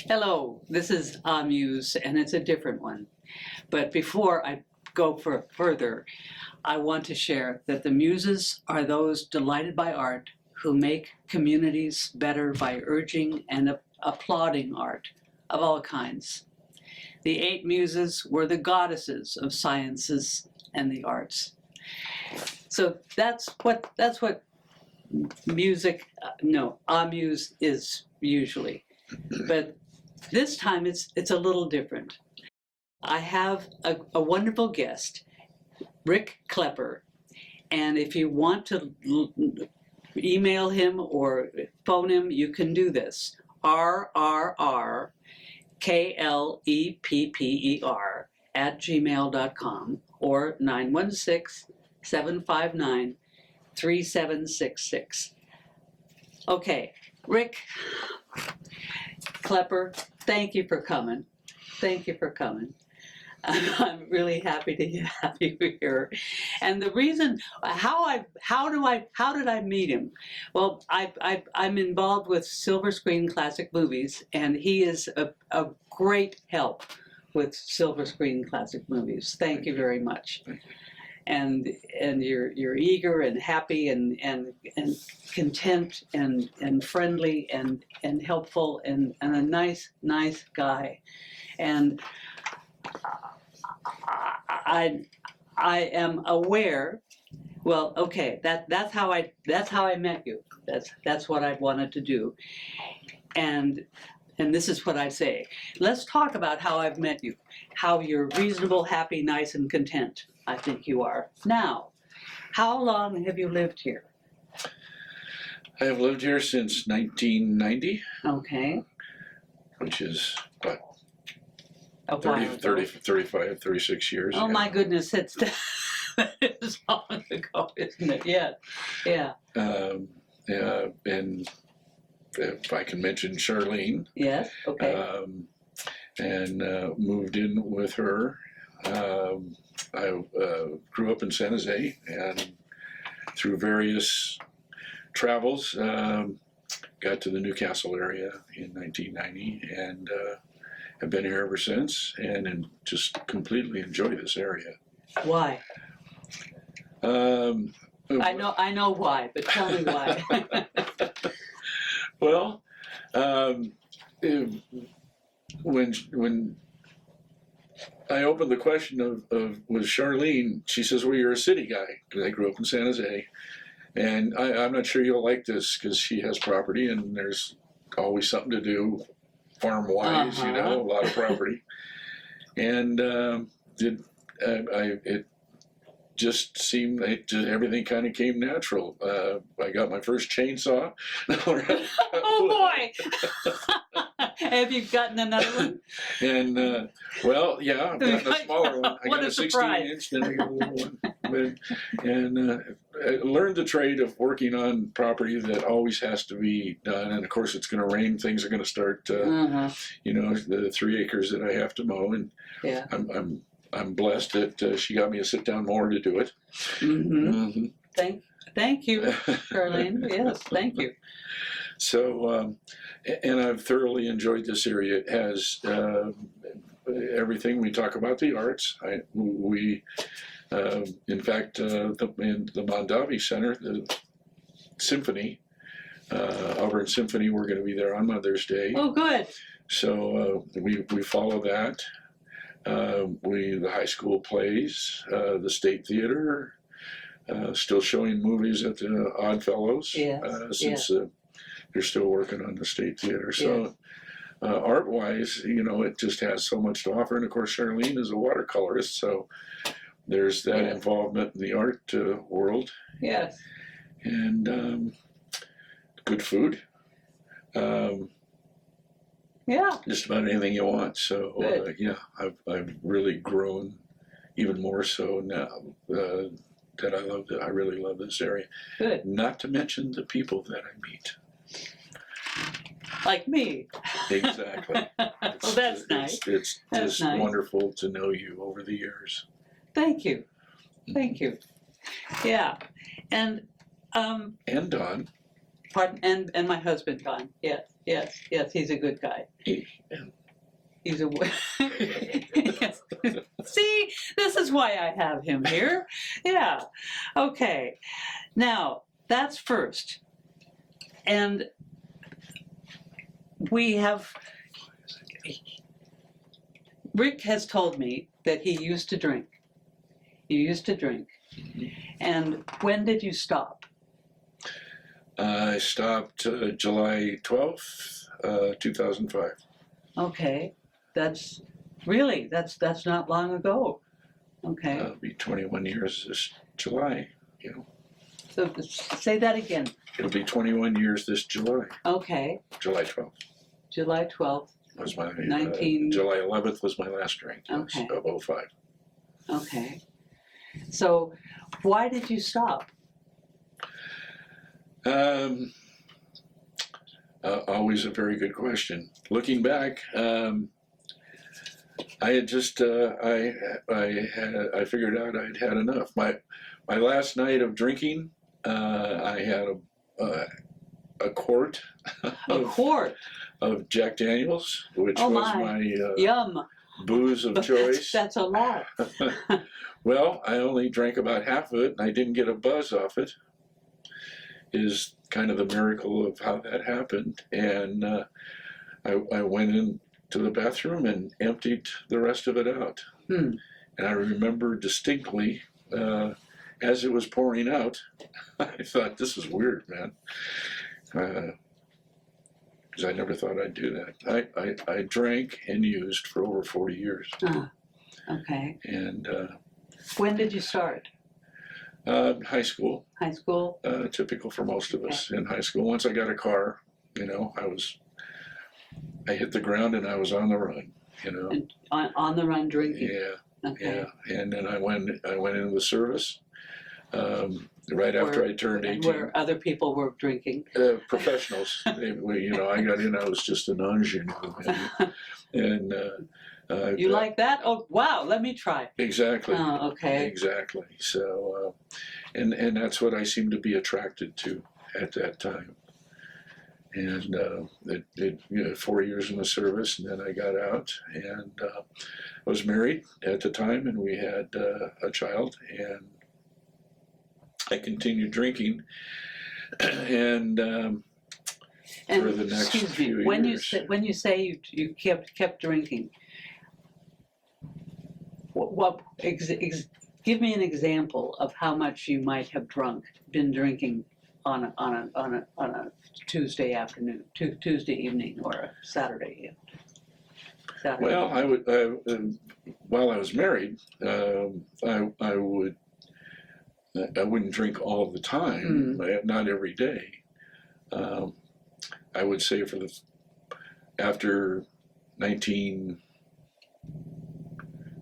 Hello, this is Muse, and it's a different one. But before I go further, I want to share that the Muses are those delighted by art who make communities better by urging and applauding art of all kinds. The 8 Muses were the goddesses of sciences and the arts. So that's what music, Muse is usually. But this time it's a little different. I have a wonderful guest, Rick Klepper, and if you want to email him or phone him, you can do this. rrrklepper@gmail.com or 916-759-3766. Okay, Rick Klepper, thank you for coming. Thank you for coming. I'm really happy to have you here. And the reason, how did I meet him? Well, I'm involved with Silver Screen Classic Movies, and he is a great help with Silver Screen Classic Movies. Thank you very much. And you're eager and happy and content and friendly and helpful and a nice guy. And I am aware. Well, okay, that's how I met you. That's what I wanted to do. And this is what I say. Let's talk about how I've met you. How you're reasonable, happy, nice, and content. I think you are. Now, how long have you lived here? I have lived here since 1990. Okay. Which is, what, A 35, 36 years Oh ago. my goodness, it's as long ago, isn't it? Yeah. And if I can mention Charlene. Yes, okay. And moved in with her. I grew up in San Jose, and through various travels, got to the Newcastle area in 1990, and have been here ever since, and just completely enjoy this area. Why? I know why, but tell me why. Well, when I opened the question of with Charlene, she says, well, you're a city guy, because I grew up in San Jose. And I'm not sure you'll like this, because she has property, and there's always something to do farm-wise, a lot of property. And it just seemed like everything kind of came natural. I got my first chainsaw. Oh, boy! Have you gotten another one? And, well, yeah, I've gotten a smaller one. I got a 16-inch, then I got a little one. And I learned the trade of working on property that always has to be done. And, of course, it's going to rain. Things are going to start, the 3 acres that I have to mow. And yeah. I'm blessed that she got me a sit-down mower to do it. Mm-hmm. Mm-hmm. Thank you, Charlene. Yes, thank you. So, and I've thoroughly enjoyed this area. It has everything. We talk about the arts. In fact, in the Mondavi Center, the symphony, Auburn Symphony, we're going to be there on Mother's Day. Oh, good. So we follow that. The high school plays, the State Theater, still showing movies at the Odd Fellows, since they're still working on the State Theater. So art-wise, it just has so much to offer. And of course, Charlene is a watercolorist, so there's that involvement in the art world. Yes. And good food. Just about anything you want. So I've really grown even more so now that I really love this area. Good. Not to mention the people that I meet. Like me. Exactly. Well, that's nice. It's that's just nice. Wonderful to know you over the years. Thank you. Thank you. Yeah. And And Don. Pardon? And my husband, Don. Yes. He's a good guy. He's a. Yes. See, this is why I have him here. Yeah. Okay. Now that's first, and we have. Rick has told me that he used to drink. You used to drink. And when did you stop? I stopped July 12th, 2005. Okay. That's not long ago. Okay. It'll be 21 years this July, So say that again. It'll be 21 years this July. Okay. July 12th. July 12th. Was my 19 July 11th was my last drink. Okay. Of 05. Okay. So why did you stop? Always a very good question. Looking back, I had just I figured out I'd had enough. My last night of drinking, I had a quart. A quart of Jack Daniels, which was my Yum. booze of choice. That's a lot. Well, I only drank about half of it, and I didn't get a buzz off it. Is kind of the miracle of how that happened. And I went into the bathroom and emptied the rest of it out. And I remember distinctly, as it was pouring out, I thought, this is weird, man. Because I never thought I'd do that. I drank and used for over 40 years. Okay. And when did you start? high school. High school? Typical for most of us in high school. Once I got a car, I hit the ground and I was on the run, And on the run drinking? Yeah. Okay. Yeah. And then I went into the service right after I turned 18. Where other people were drinking? Professionals. I got in, I was just an ingenue. And you like that? Oh, wow, let me try. Exactly. Oh, okay. Exactly. So, and that's what I seemed to be attracted to at that time. And it 4 years in the service, and then I got out, and I was married at the time, and we had a child, and I continued drinking, and for the next few years. When you say you kept drinking, what give me an example of how much you might have been drinking on a Tuesday afternoon, Tuesday evening, or a Saturday. Well, I would while I was married, I wouldn't drink all the time, not every day. I would say after 19.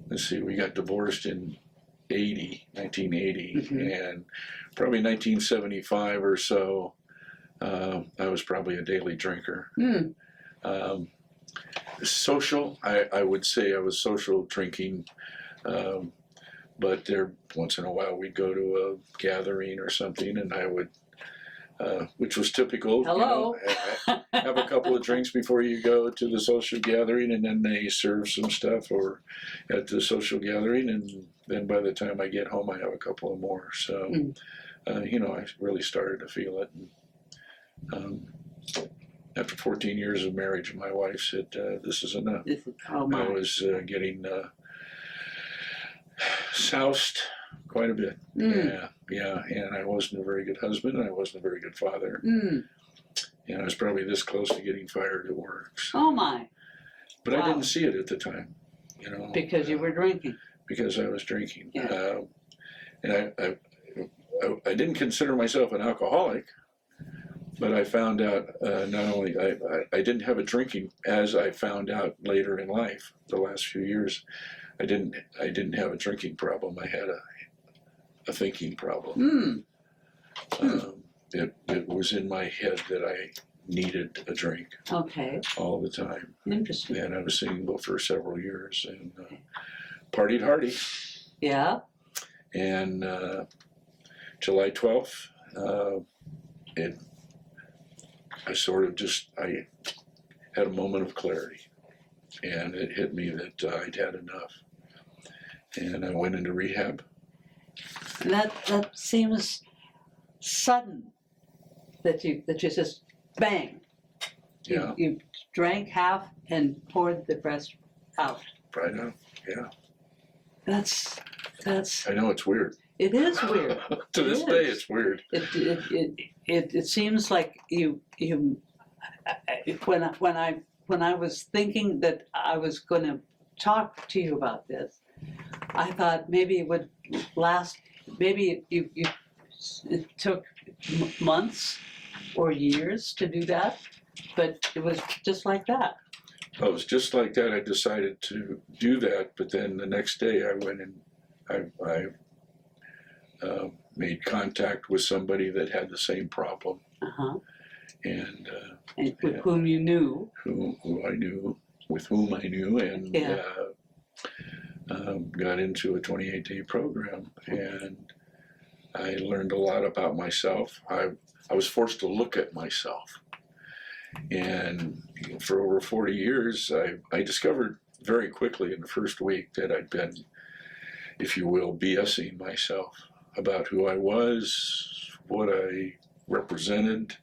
Let's see, we got divorced in 1980, and probably 1975 or so, I was probably a daily drinker. Social, I would say I was social drinking, but there once in a while we'd go to a gathering or something, and I would, which was typical. Hello. Have a couple of drinks before you go to the social gathering, and then they serve some stuff or at the social gathering, and then by the time I get home, I have a couple of more. So, I really started to feel it. And, after 14 years of marriage, my wife said, "This is enough." I was getting soused quite a bit. Yeah, and I wasn't a very good husband, and I wasn't a very good father. And I was probably this close to getting fired at work. So. Oh my! But I didn't see it at the time, Because you were drinking. Because I was drinking, Yeah. and I didn't consider myself an alcoholic, but I found out not only I didn't have a drinking, as I found out later in life, the last few years, I didn't have a drinking problem. I had a thinking problem. It was in my head that I needed a drink. Okay. All the time. Interesting. And I was single for several years and partied hardy. Yeah. And July 12th, sort of I had a moment of clarity, and it hit me that I'd had enough, and I went into rehab. And that seems sudden. That you just bang. Yeah. You drank half and poured the rest out. Right now. Yeah. That's. I know it's weird. It is weird. To this day, it's weird. It seems like you when I was thinking that I was going to talk to you about this, I thought maybe it would last. Maybe it took months or years to do that, but it was just like that. Oh, it was just like that. I decided to do that, but then the next day I went and I made contact with somebody that had the same problem, and with whom you knew, who I knew, with whom I knew, and got into a 28-day program, and I learned a lot about myself. I was forced to look at myself, and for over 40 years, I discovered very quickly in the first week that I'd been, if you will, BSing myself about who I was, what I represented,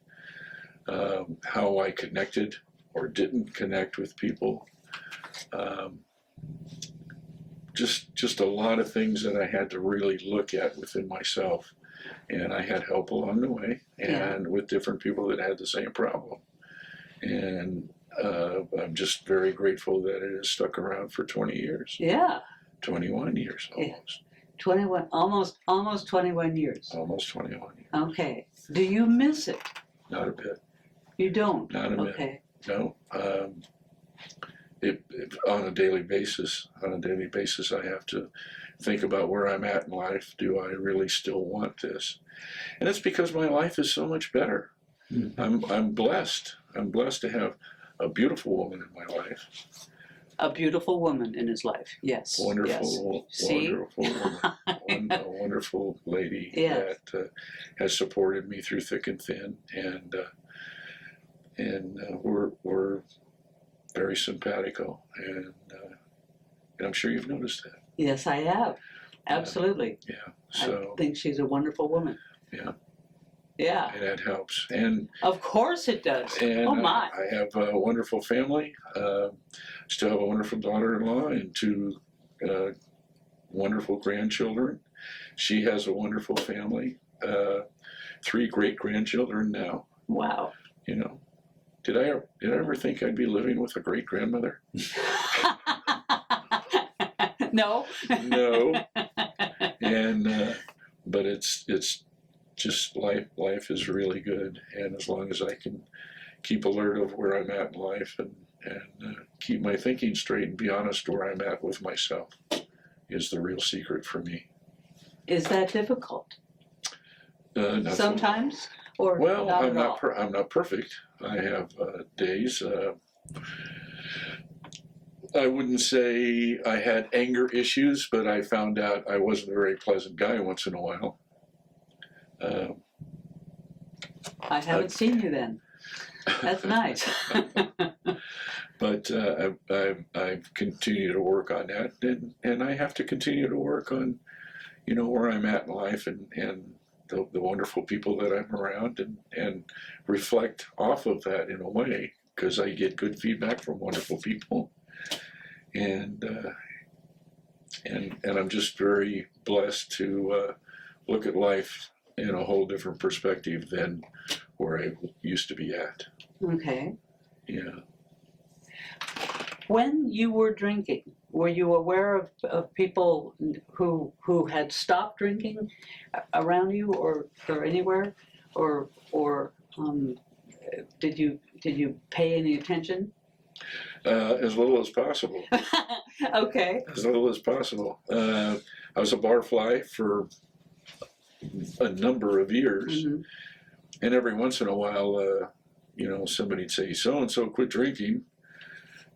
how I connected or didn't connect with people. Just a lot of things that I had to really look at within myself. And I had help along the way, and with different people that had the same problem. And I'm just very grateful that it has stuck around for 20 years. Yeah. 21 years almost. Yeah. 21, almost 21 years. Almost 21 years. Okay. Do you miss it? Not a bit. You don't? Not a bit. Okay. No. On a daily basis, I have to think about where I'm at in life. Do I really still want this? And it's because my life is so much better. Mm-hmm. I'm blessed. I'm blessed to have a beautiful woman in my life. A beautiful woman in his life. Yes. Wonderful, yes. wonderful woman. A wonderful lady that has supported me through thick and thin, and we're very simpatico, and I'm sure you've noticed that. Yes, I have. Absolutely. Yeah. So I think she's a wonderful woman. Yeah. Yeah. And that helps. And of course it does. And oh my! I have a wonderful family. Still have a wonderful daughter-in-law and two wonderful grandchildren. She has a wonderful family. 3 great-grandchildren now. Wow. You know, did I ever think I'd be living with a great-grandmother? No. No. And but it's just life is really good, and as long as I can keep alert of where I'm at in life and keep my thinking straight and be honest where I'm at with myself is the real secret for me. Is that difficult? Sometimes, or well, not I'm at all? I'm not perfect. I have days. I wouldn't say I had anger issues, but I found out I wasn't a very pleasant guy once in a while. I haven't seen you then. That's nice. But I've continued to work on that, and I have to continue to work on, where I'm at in life and the wonderful people that I'm around, and reflect off of that in a way, because I get good feedback from wonderful people, and I'm just very blessed to look at life in a whole different perspective than where I used to be at. Okay. Yeah. When you were drinking, were you aware of people who had stopped drinking around you or anywhere, or did you pay any attention? As little as possible. Okay. As little as possible. I was a barfly for a number of years, mm-hmm. and every once in a while, somebody'd say, "So-and-so quit drinking,"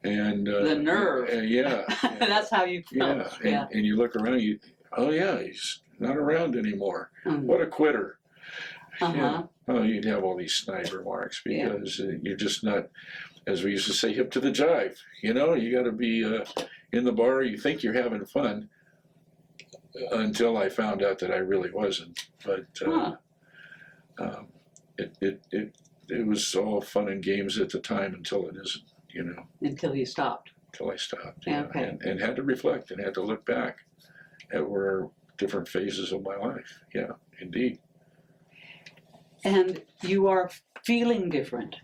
and the nerve. Yeah. That's how you felt. Yeah. And you look around, oh yeah, he's not around anymore. Mm-hmm. What a quitter. Uh-huh. oh, you'd have all these snide remarks because you're just not, as we used to say, hip to the jive. You know, you got to be in the bar. You think you're having fun until I found out that I really wasn't. But it was all fun and games at the time until it isn't. You know. Until you stopped. Until I stopped. Yeah, okay. And had to reflect and had to look back at where different phases of my life. Yeah, indeed. And you are feeling different.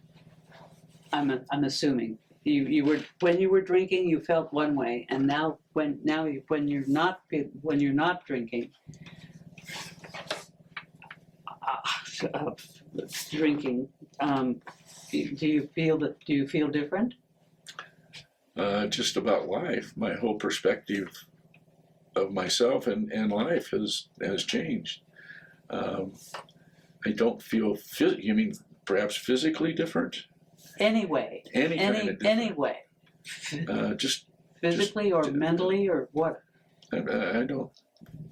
I'm assuming you were, when you were drinking you felt one way, and now when you're not drinking, drinking, do you feel different? Just about life, my whole perspective of myself and life has changed. I don't feel, you mean perhaps physically different? Anyway. Any kind of different. Anyway. Just physically or mentally or what? I don't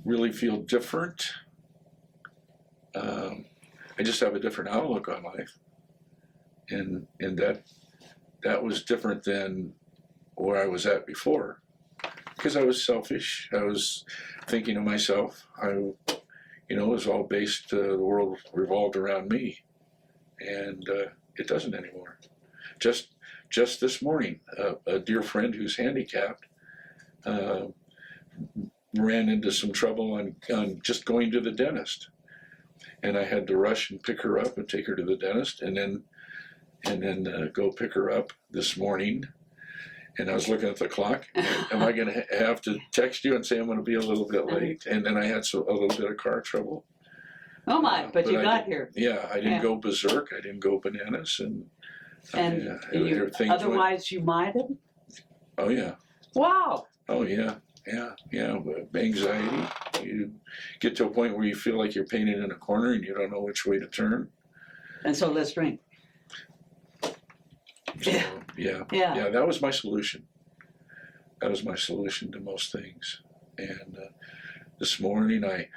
really feel different. I just have a different outlook on life. And that was different than where I was at before. Because I was selfish. I was thinking of myself. It was all based, the world revolved around me. And it doesn't anymore. Just this morning, a dear friend who's handicapped ran into some trouble on just going to the dentist. And I had to rush and pick her up and take her to the dentist, and then go pick her up this morning. And I was looking at the clock. Am I going to have to text you and say I'm going to be a little bit late? And then I had a little bit of car trouble. Oh my! But you got here. Yeah, I didn't go berserk. I didn't go bananas, and otherwise you might have. Oh yeah. Wow. Oh yeah. Anxiety. You get to a point where you feel like you're painted in a corner and you don't know which way to turn. And so let's drink. So, yeah. That was my solution. That was my solution to most things. And this morning I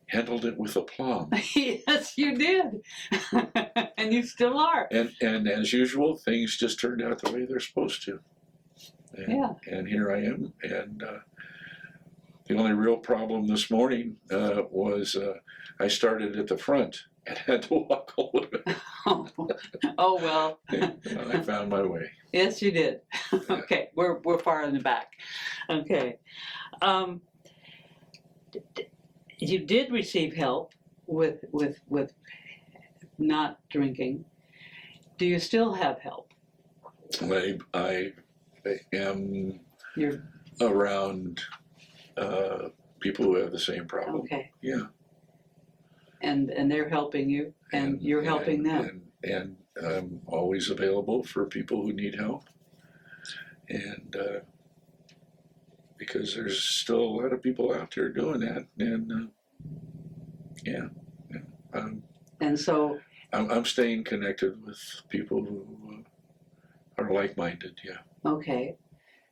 handled it with aplomb. Yes, you did. And you still are. And as usual, things just turned out the way they're supposed to. And here I am. And the only real problem this morning was I started at the front and had to walk a little bit. Oh well. I found my way. Yes, you did. Okay, we're far in the back. Okay. You did receive help with not drinking. Do you still have help? I am around people who have the same problem. Okay. Yeah. And they're helping you, and you're helping them. And I'm always available for people who need help. And because there's still a lot of people out there doing that, and and so I'm staying connected with people who are like-minded. Yeah. Okay,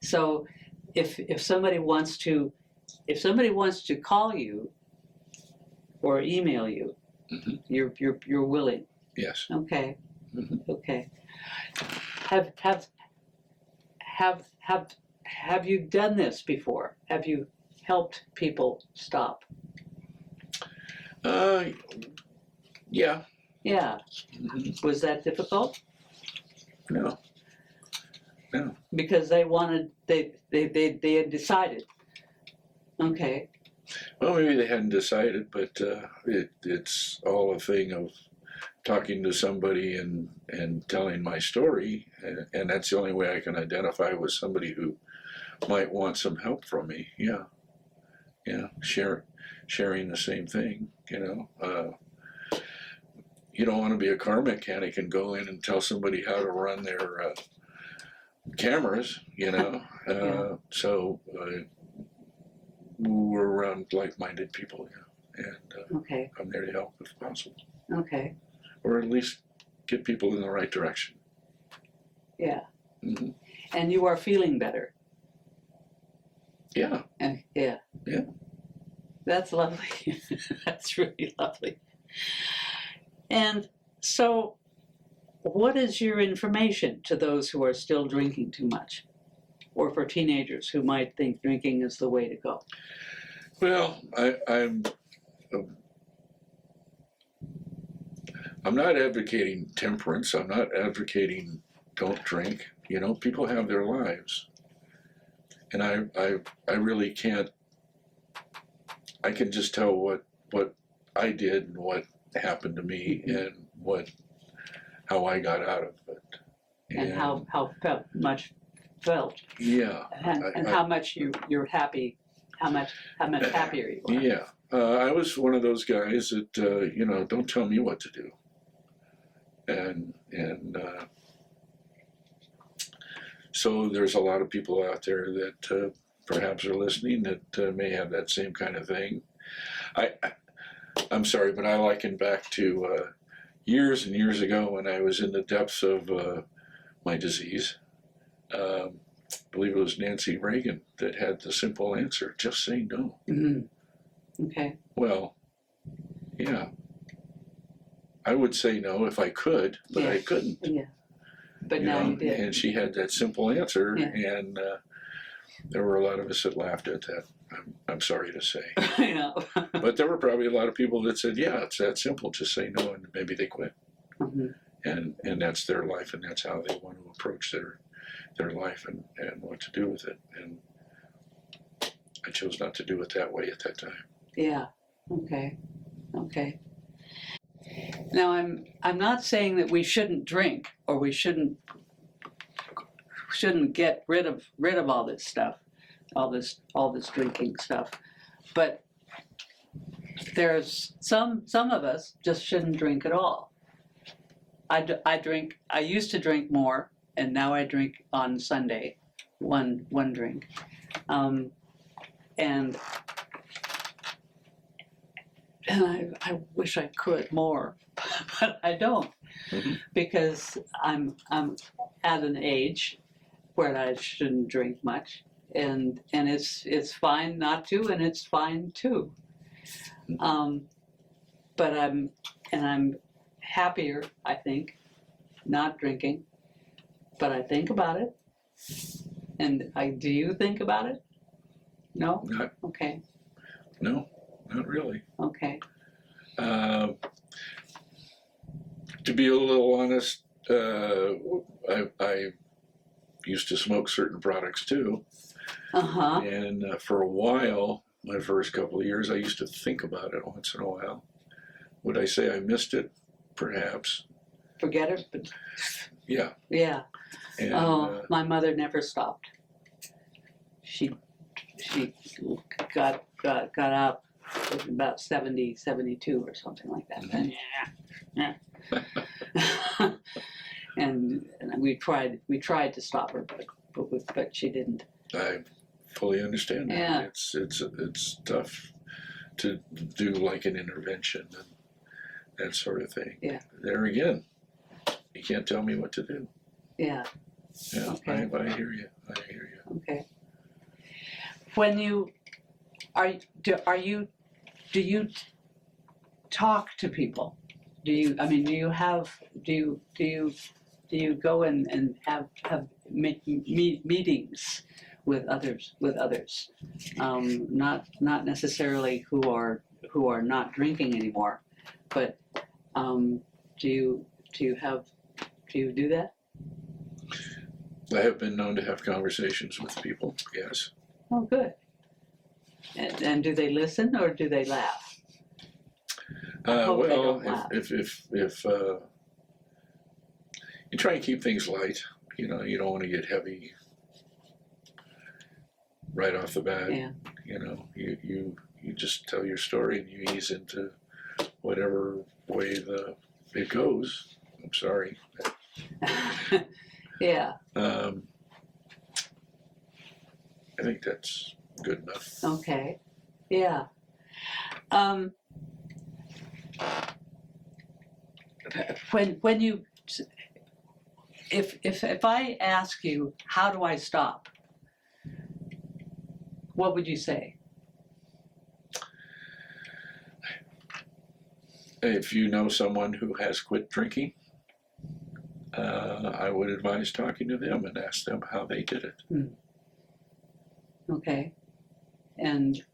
so if somebody wants to call you or email you, mm-hmm. you're willing. Yes. Okay. Mm-hmm. Okay. Have you done this before? Have you helped people stop? Yeah. Yeah. Mm-hmm. Was that difficult? No. Because they had decided. Okay. Well, maybe they hadn't decided, but it's all a thing of talking to somebody and telling my story, and that's the only way I can identify with somebody who might want some help from me. Yeah, sharing the same thing. You don't want to be a car mechanic and go in and tell somebody how to run their cameras. Yeah. So we're around like-minded people, and Okay. I'm there to help if possible. Okay. Or at least get people in the right direction. Yeah. Mm-hmm. And you are feeling better. Yeah. Yeah. Yeah. That's lovely. That's really lovely. And so, what is your information to those who are still drinking too much? Or for teenagers who might think drinking is the way to go? Well, I'm not advocating temperance. I'm not advocating don't drink. You know, people have their lives. And I really can't, I can just tell what I did and what happened to me and how I got out of it. And how much felt. Yeah. And how much you're happy, how much happier you are. Yeah. I was one of those guys that, you know, don't tell me what to do. And so there's a lot of people out there that perhaps are listening that may have that same kind of thing. I'm sorry, but I liken back to years and years ago when I was in the depths of my disease. I believe it was Nancy Reagan that had the simple answer, just say no. Mm-hmm. Okay. Well, yeah. I would say no if I could, but I couldn't. Yeah. But now you did. And she had that simple answer, and there were a lot of us that laughed at that. I'm sorry to say. Yeah. But there were probably a lot of people that said, yeah, it's that simple, just say no, and maybe they quit. Mm-hmm. And that's their life, and that's how they want to approach their life and what to do with it. And I chose not to do it that way at that time. Yeah. Okay. Okay. Now I'm not saying that we shouldn't drink or we shouldn't get rid of all this stuff, all this drinking stuff, but there's some of us just shouldn't drink at all. I used to drink more, and now I drink on Sunday, one drink, and I wish I could more, but I don't, because I'm at an age where I shouldn't drink much, and it's fine not to, and it's fine to. But I'm happier, I think, not drinking, but I think about it. And do you think about it? No? Okay. No, not really. Okay. To be a little honest, I used to smoke certain products too. Uh-huh. And for a while, my first couple of years, I used to think about it once in a while. Would I say I missed it? Perhaps. Forget it, but Yeah. yeah. And, My mother never stopped. She got up at about 70, 72 or something like that. Mm-hmm. And we tried to stop her, but she didn't. I fully understand that. Yeah. It's tough to do like an intervention and that sort of thing. Yeah. There again, you can't tell me what to do. Yeah. Yeah. Okay. I hear you. Okay. When you do you talk to people? Do you go and have meetings with others? Not necessarily who are not drinking anymore, but do you do that? I have been known to have conversations with people. Yes. Oh, good. And do they listen or do they laugh? Well, they don't laugh. if you try and keep things light, you know, you don't want to get heavy right off the bat. Yeah. You know, you just tell your story and you ease into whatever way it goes. I'm sorry. Yeah. I think that's good enough. Okay. Yeah. When you, if I ask you, how do I stop? What would you say? if you know someone who has quit drinking, I would advise talking to them and ask them how they did it. Okay. And,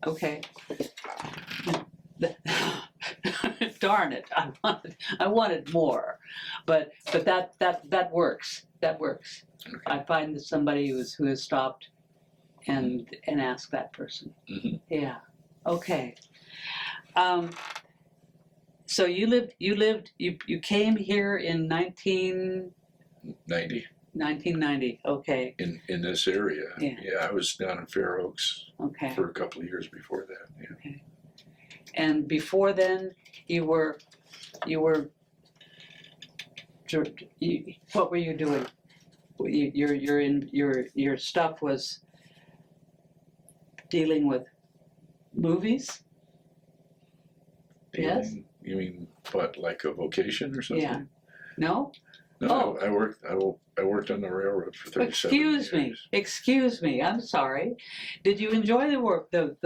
okay. Darn it, I wanted more, but that works. That works. Okay. I find that somebody who has stopped and ask that person. Mm-hmm. Yeah. Okay. So you came here in 1990. Okay. In this area. Yeah. I was down in Fair Oaks Okay. for a couple of years before that. Yeah. Okay. And before then, what were you doing? Your stuff was dealing with movies? Yes? You mean what, like a vocation or something? Yeah. No? No, I worked on the railroad for 37 years. Excuse me, I'm sorry. Did you enjoy the work, that?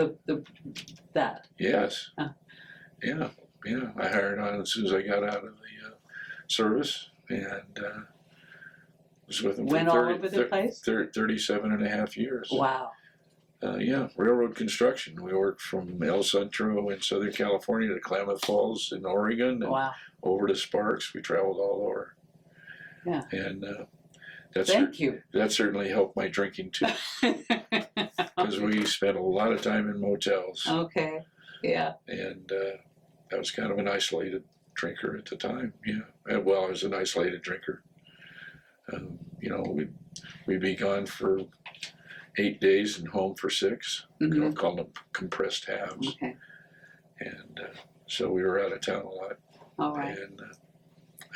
Yes. Oh. Yeah. I hired on as soon as I got out of the service, and was with them Went for all over the place? 37 and a half years. Wow. Railroad construction. We worked from El Centro in Southern California to Klamath Falls in Oregon, and Wow. over to Sparks. We traveled all over. Yeah. And Thank you. that certainly helped my drinking too, because we spent a lot of time in motels. Okay. Yeah. And I was kind of an isolated drinker at the time. Yeah. Well, I was an isolated drinker. We'd be gone for 8 days and home for 6. Mm-hmm. Called them compressed halves. Okay. And so we were out of town a lot. All right. And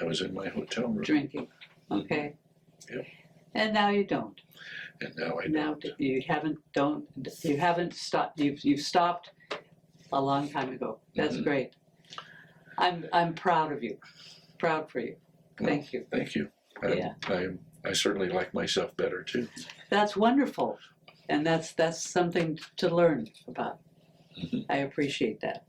I was in my hotel room. Drinking. Okay. Yep. And now you don't. And now I don't. Now you haven't stopped. You've stopped a long time ago. That's great. I'm proud of you. Proud for you. Thank you. Thank you. I certainly like myself better too. That's wonderful, and that's something to learn about. I appreciate that.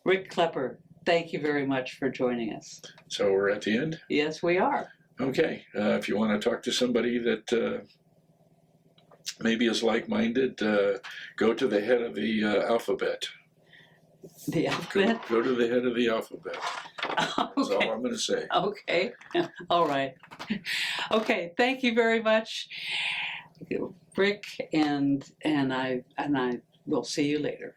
Rick Klepper, thank you very much for joining us. So we're at the end? Yes, we are. Okay. If you want to talk to somebody that maybe is like-minded, go to the head of the alphabet. The alphabet? Go to the head of the alphabet. That's Okay. all I'm going to say. Okay. All right. Okay. Thank you very much, Rick, and I will see you later.